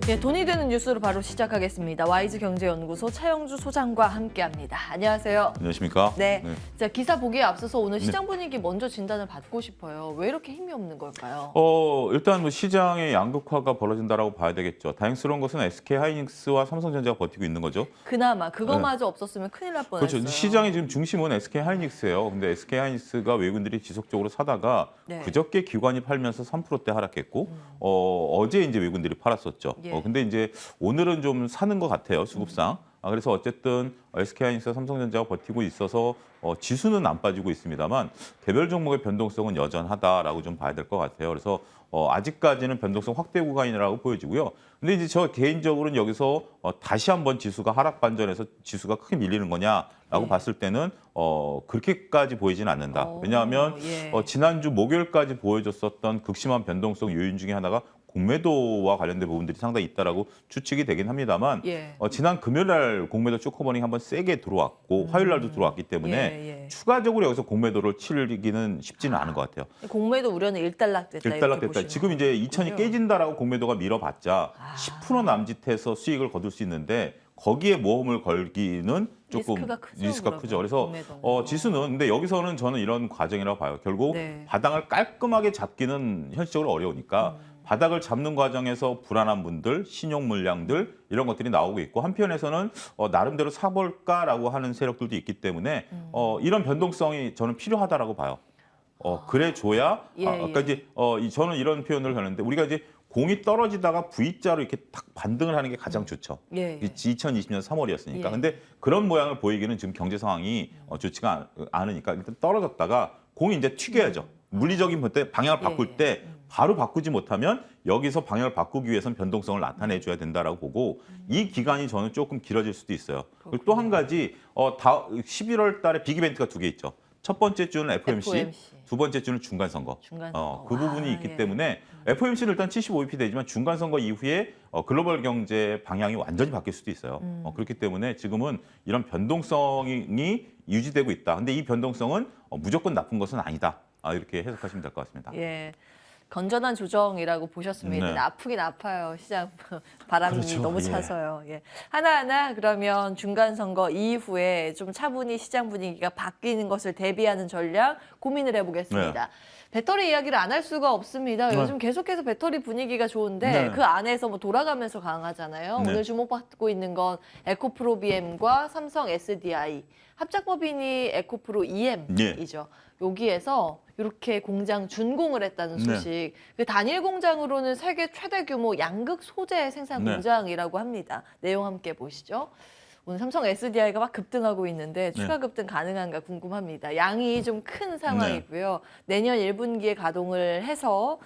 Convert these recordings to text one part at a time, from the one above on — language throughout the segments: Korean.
예, 돈이 되는 뉴스로 바로 시작하겠습니다. 와이즈경제연구소 차영주 소장과 함께합니다. 안녕하세요. 안녕하십니까? 네. 자, 기사 보기에 앞서서 오늘 시장 분위기 먼저 진단을 받고 싶어요. 왜 이렇게 힘이 없는 걸까요? 일단 뭐 시장의 양극화가 벌어진다라고 봐야 되겠죠. 다행스러운 것은 SK하이닉스와 삼성전자가 버티고 있는 거죠. 그나마 그거마저 없었으면 큰일 날 뻔했어요. 그렇죠. 시장의 지금 중심은 SK하이닉스예요. 근데 SK하이닉스가 외국인들이 지속적으로 사다가 네. 그저께 기관이 팔면서 3%대 하락했고 어제 이제 외국인들이 팔았었죠. 예. 근데 이제 오늘은 좀 사는 것 같아요, 수급상. 그래서 어쨌든 SK하이닉스와 삼성전자가 버티고 있어서 지수는 안 빠지고 있습니다만 개별 종목의 변동성은 여전하다라고 좀 봐야 될 것 같아요. 그래서 아직까지는 변동성 확대 구간이라고 보여지고요. 근데 이제 저 개인적으로는 여기서 다시 한번 지수가 하락 반전해서 지수가 크게 밀리는 거냐라고 예. 봤을 때는 그렇게까지 보이지는 않는다. 왜냐하면 예. 지난주 목요일까지 보여줬었던 극심한 변동성 요인 중에 하나가 공매도와 관련된 부분들이 상당히 있다라고 추측이 되긴 합니다만 예. 지난 금요일 날 공매도 쇼커버닝 한번 세게 들어왔고 화요일 날도 들어왔기 때문에 예. 추가적으로 여기서 공매도를 치르기는 쉽지는 않은 것 같아요. 공매도 우려는 일단락됐다. 이렇게 일단락됐다. 보시는 지금 이제 2천이 거군요. 깨진다라고 공매도가 밀어봤자 10% 남짓해서 수익을 거둘 수 있는데 거기에 모험을 걸기는 조금 리스크가 크죠. 그래서 공매도는. 지수는 근데 여기서는 저는 이런 과정이라고 봐요. 결국 네. 바닥을 깔끔하게 잡기는 현실적으로 어려우니까 바닥을 잡는 과정에서 불안한 분들, 신용 물량들 이런 것들이 나오고 있고 한편에서는 나름대로 사볼까라고 하는 세력들도 있기 때문에 이런 변동성이 저는 필요하다라고 봐요. 그래 줘야 예, 아까 이제 저는 이런 표현을 하는데 우리가 이제 공이 떨어지다가 V자로 이렇게 탁 반등을 하는 게 가장 좋죠. 예. 2020년 3월이었으니까. 예. 근데 그런 모양을 보이기는 지금 경제 상황이 좋지가 않으니까 일단 떨어졌다가 공이 이제 튀겨야죠. 물리적인 방향을 바꿀 예. 때 바로 바꾸지 못하면 여기서 방향을 바꾸기 위해서는 변동성을 나타내줘야 된다라고 보고 이 기간이 저는 조금 길어질 수도 있어요. 그리고 또 한 가지 11월 달에 빅 이벤트가 2개 있죠. 첫 번째 주는 FOMC. 두 번째 주는 중간선거. 그 부분이 있기 예. 때문에 FOMC는 일단 75bp 되지만 중간선거 이후에 글로벌 경제 방향이 완전히 바뀔 수도 있어요. 그렇기 때문에 지금은 이런 변동성이 유지되고 있다. 근데 이 변동성은 무조건 나쁜 것은 아니다. 이렇게 해석하시면 될 것 같습니다. 예. 건전한 조정이라고 보셨습니다. 네. 아프긴 아파요. 시장 바람이 그렇죠. 너무 예. 차서요. 예. 하나하나 그러면 중간 선거 이후에 좀 차분히 시장 분위기가 바뀌는 것을 대비하는 전략 고민을 해보겠습니다. 배터리 이야기를 안 할 수가 없습니다. 요즘 계속해서 배터리 분위기가 좋은데 그 안에서 뭐 돌아가면서 강하잖아요. 네. 오늘 주목받고 있는 건 에코프로 BM과 삼성 SDI. 합작법인이 에코프로 EM이죠. 여기에서 이렇게 공장 준공을 했다는 소식. 그 단일 공장으로는 세계 최대 규모 양극 소재 생산 공장이라고 합니다. 내용 함께 보시죠. 오늘 삼성 SDI가 막 급등하고 있는데 추가 급등 가능한가 궁금합니다. 양이 좀 큰 상황이고요. 내년 1분기에 가동을 해서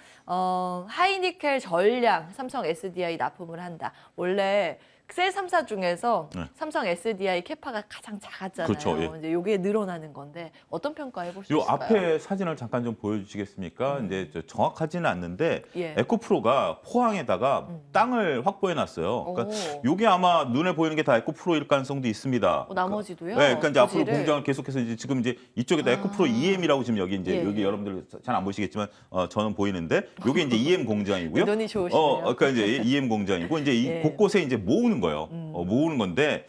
하이니켈 전량 삼성 SDI 납품을 한다. 원래 셀 3사 중에서 삼성 SDI 캐파가 가장 작았잖아요. 그렇죠, 예. 이제 요게 늘어나는 건데 어떤 평가해 보실 수 요 있을까요? 앞에 사진을 잠깐 좀 보여주시겠습니까? 이제 정확하지는 않는데 예. 에코프로가 포항에다가 땅을 확보해 놨어요. 그러니까 요게 아마 눈에 보이는 게 다 에코프로일 가능성도 있습니다. 나머지도요? 네, 그러니까 이제 앞으로 부지를? 공장을 계속해서 이제 지금 이제 이쪽에다 에코프로 EM이라고 지금 여기 이제 예, 여기 예. 여러분들 잘 안 보시겠지만 저는 보이는데 요게 이제 EM 공장이고요. 눈이 좋으시네요. 그러니까 이제 EM 공장이고 이제 이 예. 곳곳에 이제 모으는 거예요. 모으는 건데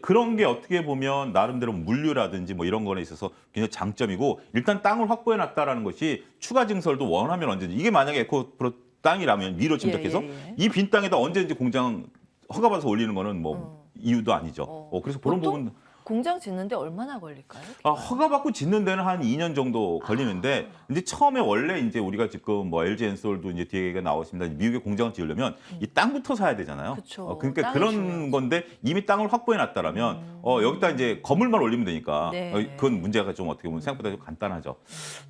그런 게 어떻게 보면 나름대로 물류라든지 뭐 이런 거에 있어서 굉장히 장점이고 일단 땅을 확보해 놨다라는 것이 추가 증설도 원하면 언제든지 이게 만약에 에코프로 땅이라면 위로 침착해서 예. 이 빈 땅에다 언제든지 공장 허가받아서 올리는 거는 뭐 이유도 아니죠. 그래서 그런 보통 부분 공장 짓는데 얼마나 걸릴까요? 허가받고 짓는 데는 한 2년 정도 걸리는데 이제 처음에 원래 이제 우리가 지금 뭐 LG 엔솔도 이제 뒤에 나왔습니다. 미국에 공장을 지으려면 이 땅부터 사야 되잖아요. 그쵸. 그러니까 땅이 그런 중요하죠. 건데 이미 땅을 확보해 놨다라면 여기다 이제 건물만 올리면 되니까 네. 그건 문제가 좀 어떻게 보면 생각보다 좀 간단하죠.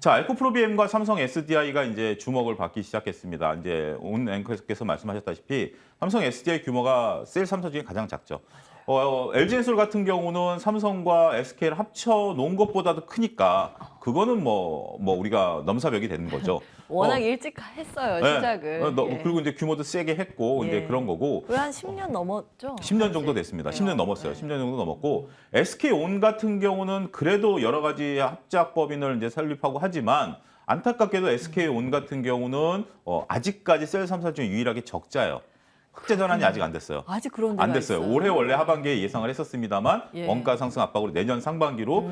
자, 에코프로 BM과 삼성 SDI가 이제 주목을 받기 시작했습니다. 이제 오늘 앵커께서 말씀하셨다시피 삼성 SDI 규모가 셀 3사 중에 가장 작죠. LG엔솔 같은 경우는 삼성과 SK를 합쳐 놓은 것보다도 크니까 그거는 뭐 우리가 넘사벽이 되는 거죠. 워낙 일찍 했어요, 시작을. 예. 그리고 이제 규모도 세게 했고 이제 그런 거고. 거의 한 10년 넘었죠? 10년 정도 됐습니다. 10년 넘었어요. 네. 10년 정도 넘었고 SK온 같은 경우는 그래도 여러 가지 합작법인을 이제 설립하고 하지만 안타깝게도 SK온 같은 경우는 아직까지 셀 3사 중에 유일하게 적자예요. 흑자 전환이 아직 안 됐어요. 아직 그런 데가 안 됐어요. 있어요. 올해 원래 하반기에 예상을 했었습니다만 예. 원가 상승 압박으로 내년 상반기로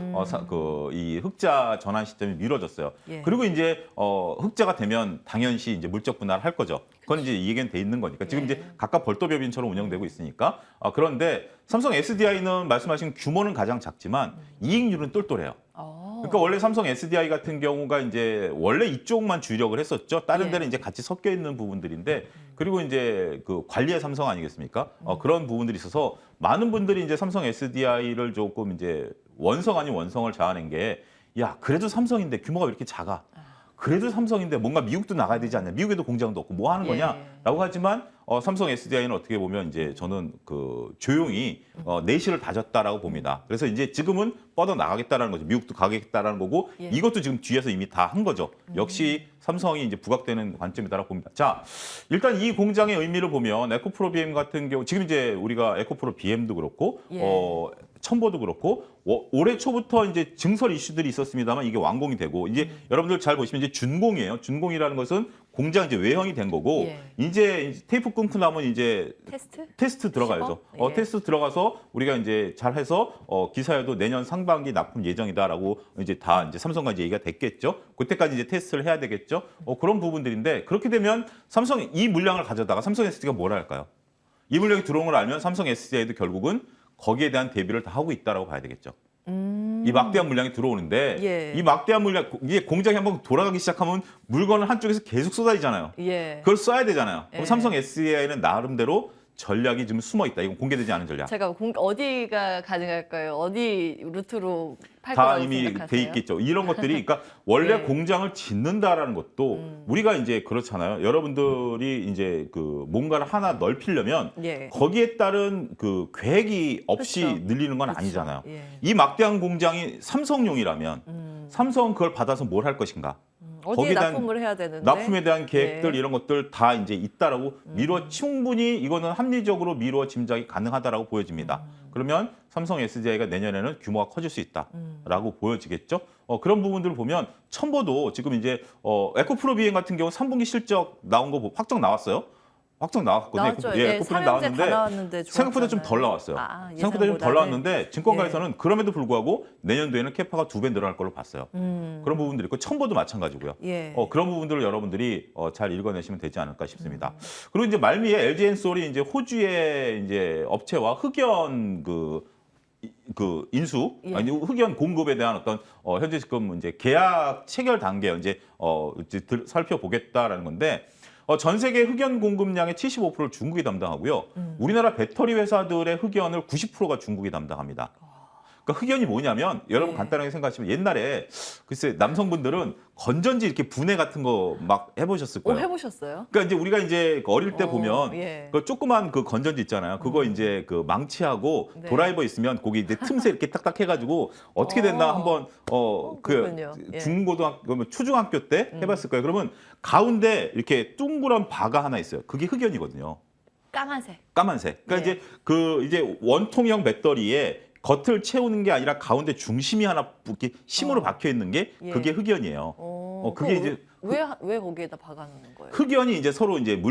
이 흑자 전환 시점이 미뤄졌어요. 예. 그리고 이제 흑자가 되면 당연시 이제 물적 분할을 할 거죠. 그건 이제 이익은 돼 있는 거니까 지금 예. 이제 각각 별도법인처럼 운영되고 있으니까 그런데 삼성 SDI는 말씀하신 규모는 가장 작지만 이익률은 똘똘해요. 그러니까 원래 삼성 SDI 같은 경우가 이제 원래 이쪽만 주력을 했었죠. 다른 예. 데는 이제 같이 섞여 있는 부분들인데 그리고 이제 그 관리의 삼성 아니겠습니까? 그런 부분들이 있어서 많은 분들이 이제 삼성 SDI를 조금 이제 원성 아닌 원성을 자아낸 게 야, 그래도 삼성인데 규모가 왜 이렇게 작아? 그래도 삼성인데 뭔가 미국도 나가야 되지 않냐? 미국에도 공장도 없고 뭐 하는 예. 거냐라고 하지만 삼성 SDI는 어떻게 보면 이제 저는 그 조용히 내실을 다졌다라고 봅니다. 그래서 이제 지금은 뻗어 나가겠다라는 거죠. 미국도 가겠다라는 거고 예. 이것도 지금 뒤에서 이미 다 한 거죠. 역시 삼성이 이제 부각되는 관점이다라고 봅니다. 자, 일단 이 공장의 의미를 보면 에코프로 BM 같은 경우 지금 이제 우리가 에코프로 BM도 그렇고 예. 첨보도 그렇고 올해 초부터 이제 증설 이슈들이 있었습니다만 이게 완공이 되고 이제 여러분들 잘 보시면 이제 준공이에요. 준공이라는 것은 공장 이제 외형이 된 거고 예. 이제 테이프 끊고 나면 이제 테스트 들어가야죠. 시범? 예. 테스트 들어가서 우리가 이제 잘해서 기사에도 내년 상반기 납품 예정이다라고 이제 다 이제 삼성과 이제 얘기가 됐겠죠. 그때까지 이제 테스트를 해야 되겠죠. 그런 부분들인데 그렇게 되면 삼성이 이 물량을 가져다가 삼성 SDI가 뭘 할까요? 이 물량이 들어온 걸 알면 삼성 SDI도 결국은 거기에 대한 대비를 다 하고 있다라고 봐야 되겠죠. 이 막대한 물량이 들어오는데 예. 이 막대한 물량 이게 공장이 한번 돌아가기 시작하면 물건을 한쪽에서 계속 쏟아지잖아요. 예. 그걸 써야 되잖아요. 그럼 예. 삼성 SDI는 나름대로 전략이 좀 숨어 있다. 이건 공개되지 않은 전략. 제가 어디가 가능할까요? 어디 루트로 팔 다 거라고 이미 생각하세요? 돼 있겠죠. 이런 것들이 그러니까 원래 네. 공장을 짓는다라는 것도 우리가 이제 그렇잖아요. 여러분들이 이제 그 뭔가를 하나 넓히려면 예. 거기에 따른 그 계획이 없이 그쵸. 늘리는 건 그쵸. 아니잖아요. 예. 이 막대한 공장이 삼성용이라면 삼성은 그걸 받아서 뭘 할 것인가? 어디에 거기에 대한 납품을 해야 되는데 납품에 대한 계획들 네. 이런 것들 다 이제 있다라고 충분히 이거는 합리적으로 미루어 짐작이 가능하다라고 보여집니다. 그러면 삼성 SDI가 내년에는 규모가 커질 수 있다라고 보여지겠죠. 그런 부분들을 보면 첨보도 지금 이제 에코프로 비행 같은 경우 3분기 실적 나온 거 확정 나왔어요. 확정 나왔거든요. 나왔죠. 예, 예, 에코프로 삼형제 다 나왔는데 생각보다 좀 덜 좋았잖아요. 나왔어요. 아, 생각보다 좀 덜 예상보다는. 나왔는데 증권가에서는 그럼에도 불구하고 내년도에는 캐파가 2배 늘어날 걸로 봤어요. 그런 부분들이 있고 첨보도 마찬가지고요. 예. 그런 부분들을 여러분들이 잘 읽어내시면 되지 않을까 싶습니다. 그리고 이제 말미에 LG엔솔이 이제 호주의 이제 업체와 흑연 그 인수 예. 아니 흑연 공급에 대한 어떤 현재 지금 이제 계약 체결 단계 이제 살펴보겠다라는 건데 전 세계 흑연 공급량의 75%를 중국이 담당하고요. 우리나라 배터리 회사들의 흑연을 90%가 중국이 담당합니다. 그러니까 흑연이 뭐냐면 여러분 예. 간단하게 생각하시면 옛날에 글쎄 남성분들은 건전지 이렇게 분해 같은 거 막 해보셨을 거예요. 해보셨어요? 그러니까 이제 우리가 이제 어릴 때 보면 예. 그 조그만 그 건전지 있잖아요. 그거 이제 그 망치하고 네. 드라이버 있으면 거기 이제 틈새 이렇게 딱딱 해가지고 어떻게 됐나 한번 그렇군요. 예. 중고등학교 초중학교 때 해봤을 거예요. 그러면 가운데 이렇게 둥그런 바가 하나 있어요. 그게 흑연이거든요. 까만색. 그러니까 예. 이제 원통형 배터리에 겉을 채우는 게 아니라 가운데 중심이 하나 이렇게 심으로 박혀 있는 게 예. 그게 흑연이에요. 그게 이제 왜 거기에다 박아놓는 거예요? 흑연이 이제 서로 이제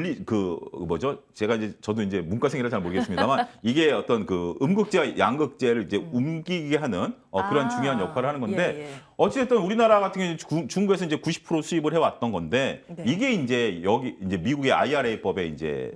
제가 이제 저도 이제 문과생이라 잘 모르겠습니다만 이게 어떤 그 음극재와 양극재를 이제 옮기게 하는 그런 중요한 역할을 하는 건데 예. 어찌됐든 우리나라 같은 경우는 중국에서 이제 90% 수입을 해왔던 건데 네. 이게 이제 여기 이제 미국의 IRA법에 이제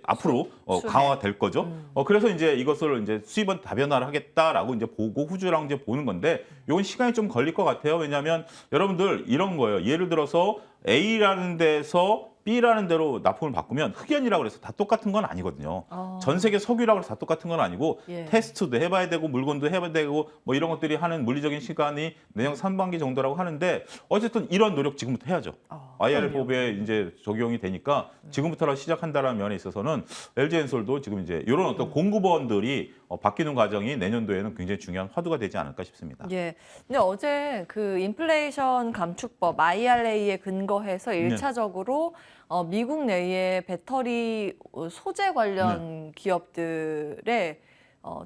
앞으로 수혜. 강화될 거죠. 그래서 이제 이것을 이제 수입은 다변화를 하겠다라고 이제 보고 후주랑 이제 보는 건데 이건 시간이 좀 걸릴 것 같아요. 왜냐하면 여러분들 이런 거예요. 예를 들어서 A라는 데서 B라는 데로 납품을 바꾸면 흑연이라고 해서 다 똑같은 건 아니거든요. 전 세계 석유라고 해서 다 똑같은 건 아니고 예. 테스트도 해봐야 되고 물건도 해봐야 되고 뭐 이런 것들이 하는 물리적인 시간이 내년 상반기 정도라고 하는데 어쨌든 이런 노력 지금부터 해야죠. IR법에 이제 적용이 되니까 지금부터 시작한다는 면에 있어서는 LG엔솔도 지금 이제 이런 어떤 공급원들이 바뀌는 과정이 내년도에는 굉장히 중요한 화두가 되지 않을까 싶습니다. 예. 근데 어제 그 인플레이션 감축법 IRA에 근거해서 네. 일차적으로 미국 내의 배터리 소재 관련 기업들의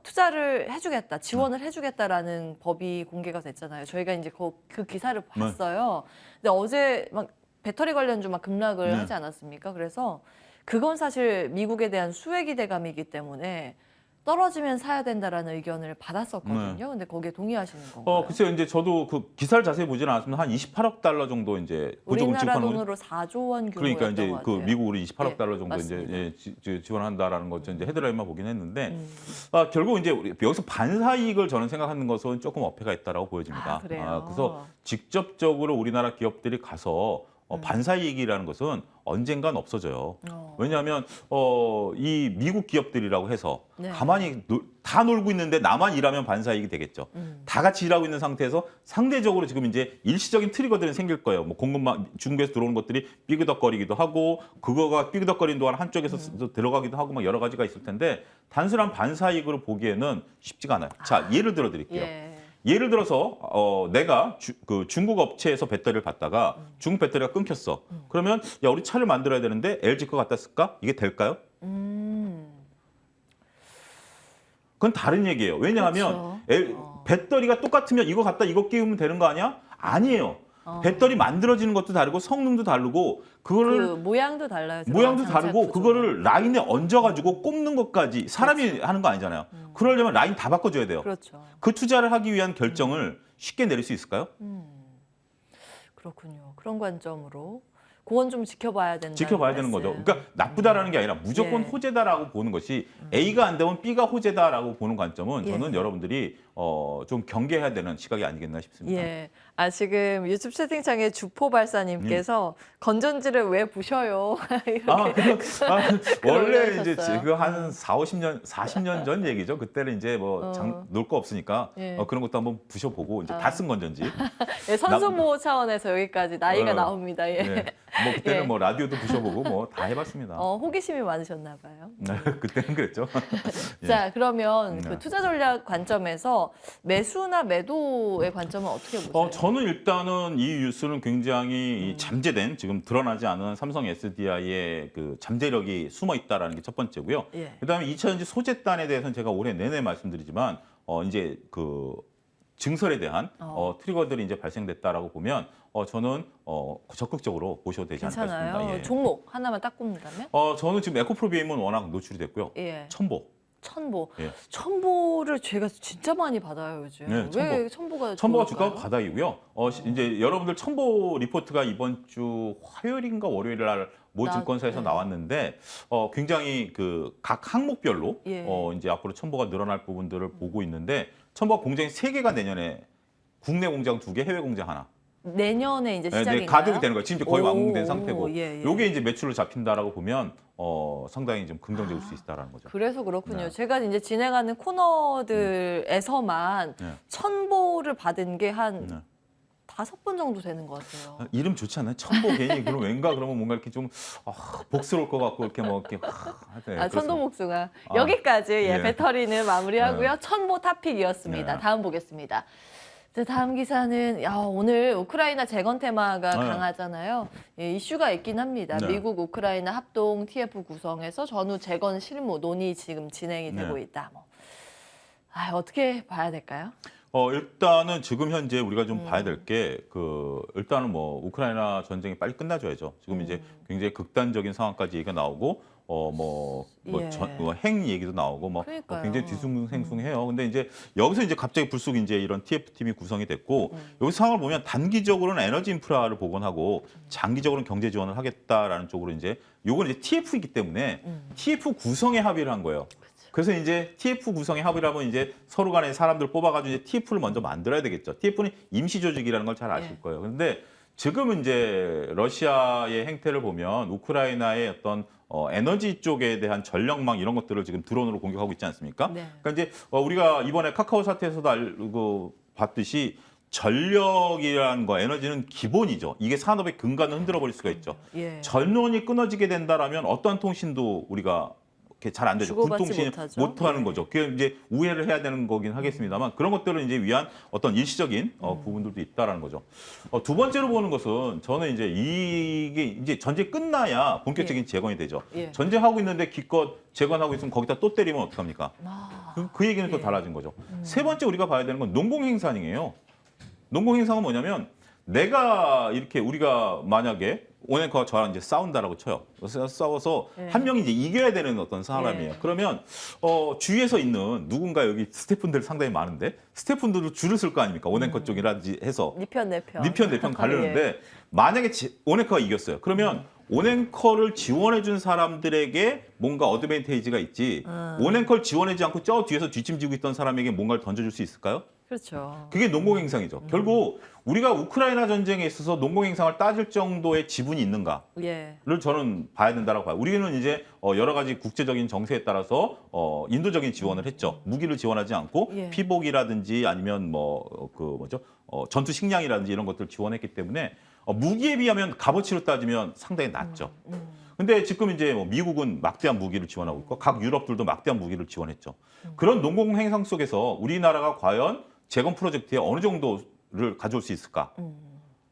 투자를 해주겠다, 지원을 해주겠다라는 법이 공개가 됐잖아요. 저희가 이제 그 기사를 봤어요. 근데 어제 막 배터리 관련주 막 급락을 네. 하지 않았습니까? 그래서 그건 사실 미국에 대한 수혜 기대감이기 때문에 떨어지면 사야 된다라는 의견을 받았었거든요. 근데 거기에 동의하시는 건가요? 글쎄요. 이제 저도 그 기사를 자세히 보지는 않았습니다. 한 28억 달러 정도 이제 보조금 우리나라 지급하는 돈으로 4조 원 규모였던 그러니까 이제 것 같아요. 그 미국으로 28억 예, 달러 정도 맞습니다. 이제 지원한다라는 거 이제 헤드라인만 보긴 했는데 결국 이제 여기서 반사 이익을 저는 생각하는 것은 조금 어폐가 있다라고 보여집니다. 아, 그래요? 그래서 직접적으로 우리나라 기업들이 가서 반사 이익이라는 것은 언젠간 없어져요. 왜냐하면 이 미국 기업들이라고 해서 네. 가만히 다 놀고 있는데 나만 일하면 반사 이익이 되겠죠. 다 같이 일하고 있는 상태에서 상대적으로 지금 이제 일시적인 트리거들이 생길 거예요. 뭐 공급망 중국에서 들어오는 것들이 삐그덕거리기도 하고 그거가 삐그덕거리는 동안 한쪽에서 들어가기도 하고 막 여러 가지가 있을 텐데 단순한 반사 이익으로 보기에는 쉽지가 않아요. 자, 예를 들어 드릴게요. 예를 들어서 내가 중국 업체에서 배터리를 받다가 중국 배터리가 끊겼어. 그러면 야 우리 차를 만들어야 되는데 LG 거 갖다 쓸까? 이게 될까요? 그건 다른 얘기예요. 왜냐하면 배터리가 똑같으면 이거 갖다 이거 끼우면 되는 거 아니야? 아니에요. 배터리 만들어지는 것도 다르고 성능도 다르고 그거를 그 모양도 달라요. 모양도 장착 다르고 구조가. 그거를 라인에 얹어가지고 꼽는 것까지 사람이 하는 거 아니잖아요. 그러려면 라인 다 바꿔줘야 돼요. 그렇죠. 그 투자를 하기 위한 결정을 쉽게 내릴 수 있을까요? 그렇군요. 그런 관점으로 그건 좀 지켜봐야 된다. 지켜봐야 되는 거죠. 그러니까 나쁘다라는 게 아니라 무조건 예. 호재다라고 보는 것이 A가 안 되면 B가 호재다라고 보는 관점은 예. 저는 여러분들이 좀 경계해야 되는 시각이 아니겠나 싶습니다. 예. 지금 유튜브 채팅창에 주포발사님께서 건전지를 왜 부셔요? 이렇게 원래 이제 올려주셨어요. 지금 한 40년 전 얘기죠. 그때는 이제 뭐 놀 거 없으니까 예. 그런 것도 한번 부셔보고 이제 다 쓴 건전지. 예, 선수모 차원에서 여기까지 나이가 나옵니다. 예. 네. 뭐 그때는 예. 뭐 라디오도 부셔보고 뭐 다 해봤습니다. 호기심이 많으셨나 봐요. 그때는 그랬죠. 예. 자, 그러면 네. 그 투자 전략 관점에서 매수나 매도의 관점은 어떻게 보세요? 저는 일단은 이 뉴스는 굉장히 이 잠재된 지금 드러나지 않은 삼성 SDI의 그 잠재력이 숨어 있다라는 게 첫 번째고요. 예. 그다음에 2차전지 소재단에 대해서는 제가 올해 내내 말씀드리지만 이제 그 증설에 대한 트리거들이 이제 발생됐다라고 보면 저는 적극적으로 보셔도 되지 않을까 괜찮아요. 싶습니다. 예. 종목 하나만 딱 꼽는다면? 저는 지금 에코프로비엠은 워낙 노출이 됐고요. 예. 첨보. 천보. 예. 천보를 제가 진짜 많이 받아요, 요즘. 네, 왜 천보가 첨보가 좋을까요? 주가가 바닥이고요. 이제 여러분들 첨보 리포트가 이번 주 화요일인가 월요일 날 모 증권사에서 네. 나왔는데 굉장히 그 각 항목별로 예. 이제 앞으로 첨보가 늘어날 부분들을 보고 있는데 첨보가 공장이 3개가 내년에 국내 공장 2개, 해외 공장 하나. 내년에 이제 시작인가요? 가동이 되는 거예요. 지금 이제 거의 오, 완공된 상태고. 예, 예. 요게 이제 매출로 잡힌다라고 보면 상당히 좀 긍정적일 수 있다라는 거죠. 그래서 그렇군요. 네. 제가 이제 진행하는 코너들에서만 네. 천보를 받은 게 한 네. 5번 정도 되는 것 같아요. 이름 좋지 않나요? 첨보 괜히 그럼 왠가 그러면 뭔가 이렇게 좀 복스러울 것 같고 이렇게 뭐 이렇게 천도복숭아. 여기까지 예. 배터리는 마무리하고요. 천보 탑픽이었습니다. 네. 다음 보겠습니다. 자, 다음 기사는 오늘 우크라이나 재건 테마가 강하잖아요. 예, 이슈가 있긴 합니다. 네. 미국 우크라이나 합동 TF 구성에서 전후 재건 실무 논의 지금 진행이 되고 네. 있다. 어떻게 봐야 될까요? 일단은 지금 현재 우리가 좀 봐야 될 게 일단은 뭐 우크라이나 전쟁이 빨리 끝나줘야죠. 지금 이제 굉장히 극단적인 상황까지 얘기가 나오고 예. 핵 얘기도 나오고 그러니까요. 굉장히 뒤숭숭해요. 근데 이제 여기서 이제 갑자기 불쑥 이제 이런 TF팀이 구성이 됐고 여기 상황을 보면 단기적으로는 에너지 인프라를 복원하고 장기적으로는 경제 지원을 하겠다라는 쪽으로 이제 요건 이제 TF이기 때문에 TF 구성에 합의를 한 거예요. 그래서 이제 TF 구성에 합의를 하면 이제 서로 간에 사람들 뽑아가지고 이제 TF를 먼저 만들어야 되겠죠. TF는 임시 조직이라는 걸 잘 아실 거예요. 그런데 지금은 이제 러시아의 행태를 보면 우크라이나의 어떤 에너지 쪽에 대한 전력망 이런 것들을 지금 드론으로 공격하고 있지 않습니까? 네. 그러니까 이제 우리가 이번에 카카오 사태에서도 알고 봤듯이 전력이라는 거, 에너지는 기본이죠. 이게 산업의 근간을 흔들어 버릴 수가 있죠. 예. 전원이 끊어지게 된다라면 어떠한 통신도 우리가 잘 안 되죠. 주고받지 군통신이 못하죠. 못하는 거죠. 그게 이제 우회를 해야 되는 거긴 하겠습니다만 그런 것들을 이제 위한 어떤 일시적인 부분들도 있다라는 거죠. 두 번째로 보는 것은 저는 이제 이게 이제 전쟁 끝나야 본격적인 재건이 되죠. 예. 전쟁하고 있는데 기껏 재건하고 있으면 거기다 또 때리면 어떡합니까? 그 얘기는 또 예. 달라진 거죠. 세 번째 우리가 봐야 되는 건 농공생산이에요. 농공생산은 뭐냐면 내가 이렇게 우리가 만약에 오네커가 저랑 이제 싸운다라고 쳐요. 싸워서 네. 한 명이 이제 이겨야 되는 어떤 사람이에요. 네. 그러면 주위에서 있는 누군가 여기 스태프분들 상당히 많은데 스태프분들도 줄을 쓸 거 아닙니까? 오네커 쪽이라든지 해서 네 편, 내 편. 네 편, 내 편 가르는데 만약에 오네커가 이겼어요. 그러면 오네커를 지원해준 사람들에게 뭔가 어드밴테이지가 있지 오네커를 지원하지 않고 저 뒤에서 뒷짐지고 있던 사람에게 뭔가를 던져줄 수 있을까요? 그렇죠. 그게 농공행상이죠. 결국 우리가 우크라이나 전쟁에 있어서 농공행상을 따질 정도의 지분이 있는가를 예. 저는 봐야 된다고 봐요. 우리는 이제 여러 가지 국제적인 정세에 따라서 인도적인 지원을 했죠. 무기를 지원하지 않고 예. 피복이라든지 아니면 전투 식량이라든지 이런 것들을 지원했기 때문에 무기에 비하면 값어치로 따지면 상당히 낮죠. 근데 지금 이제 미국은 막대한 무기를 지원하고 있고 각 유럽들도 막대한 무기를 지원했죠. 그런 농공행상 속에서 우리나라가 과연 재건 프로젝트에 어느 정도를 가져올 수 있을까?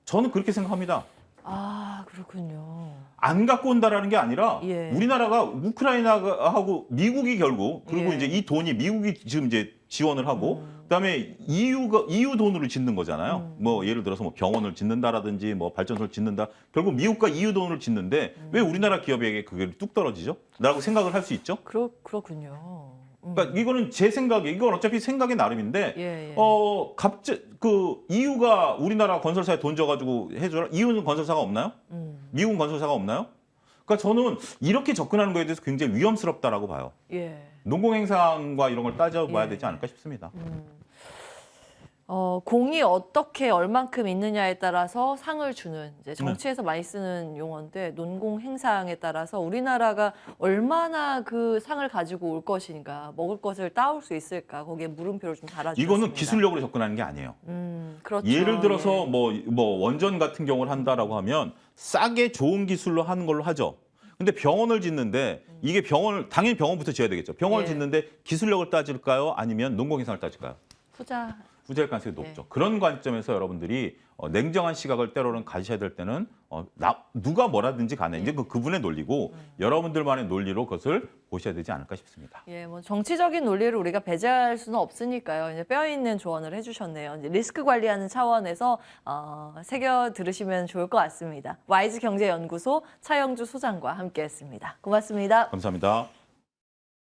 저는 그렇게 생각합니다. 아, 그렇군요. 안 갖고 온다라는 게 아니라 예. 우리나라가 우크라이나하고 미국이 결국 그리고 예. 이제 이 돈이 미국이 지금 이제 지원을 하고 그다음에 EU 돈으로 짓는 거잖아요. 뭐 예를 들어서 뭐 병원을 짓는다라든지 뭐 발전소를 짓는다. 결국 미국과 EU 돈으로 짓는데 왜 우리나라 기업에게 그게 뚝 떨어지죠? 라고 생각을 할 수 있죠. 그렇군요. 그러니까 이거는 제 생각에 이건 어차피 생각의 나름인데 예. 갑자기 그 EU가 우리나라 건설사에 돈 줘가지고 해줘라. EU는 건설사가 없나요? 미국은 건설사가 없나요? 그러니까 저는 이렇게 접근하는 거에 대해서 굉장히 위험스럽다라고 봐요. 예. 농공행상과 이런 걸 따져봐야 예. 되지 않을까 싶습니다. 공이 어떻게 얼만큼 있느냐에 따라서 상을 주는 이제 정치에서 많이 쓰는 용어인데 논공 행상에 따라서 우리나라가 얼마나 그 상을 가지고 올 것인가 먹을 것을 따올 수 있을까 거기에 물음표를 좀 달아주셨습니다. 이거는 기술력으로 접근하는 게 아니에요. 그렇죠. 예를 들어서 예. 뭐 원전 같은 경우를 한다라고 하면 싸게 좋은 기술로 하는 걸로 하죠. 근데 병원을 짓는데 이게 당연히 병원부터 지어야 되겠죠. 병원을 예. 짓는데 기술력을 따질까요? 아니면 농공행상을 따질까요? 후자일 가능성이 높죠. 그런 관점에서 여러분들이 냉정한 시각을 때로는 가지셔야 될 때는 누가 뭐라든지 간에 이제 그분의 논리고 여러분들만의 논리로 그것을 보셔야 되지 않을까 싶습니다. 예, 뭐 정치적인 논리를 우리가 배제할 수는 없으니까요. 이제 뼈 있는 조언을 해주셨네요. 이제 리스크 관리하는 차원에서 새겨 들으시면 좋을 것 같습니다. 와이즈 경제연구소 차영주 소장과 함께했습니다. 고맙습니다. 감사합니다.